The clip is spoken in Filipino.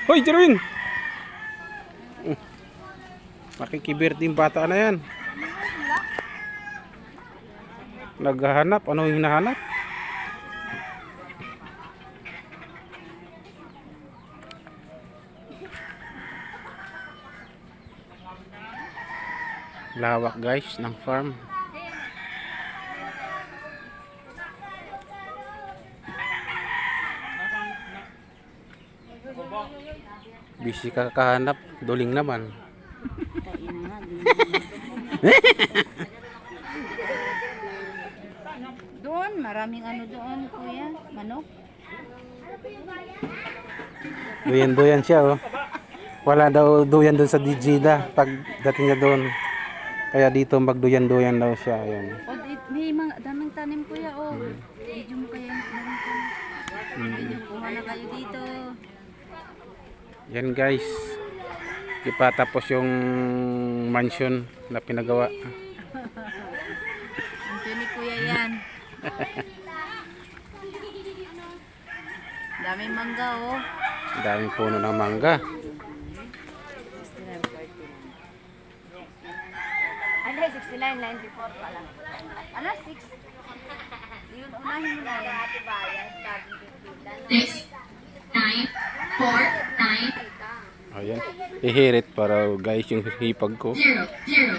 Hoy, Jerwin! Makikibirti yung bata na yan. Naghahanap. Ano yung hinahanap? Lawak guys ng farm. Busy ka kahanap, duling naman. Doon, maraming ano doon, kuya. Manok. Duyan-duyan siya oh. Wala daw duyan doon sa Digida pag dating niya doon. Kaya dito magduyan-duyan daw siya. Ayan. O, may mga daming tanim, kuya. O, video mo kaya yung tanim. Video, kuha na kayo dito. Yan guys. Di pa tapos yung mansion na pinagawa. Ito ni kuya yan. Daming mangga, oh. Daming puno ng mangga. Ano, 69.94 pala. Ano, 6? Yun, unahin mo na yan. 6, 9, 4, 9, Ayan. Ihirit para guys yung hipag ko. 0, 0.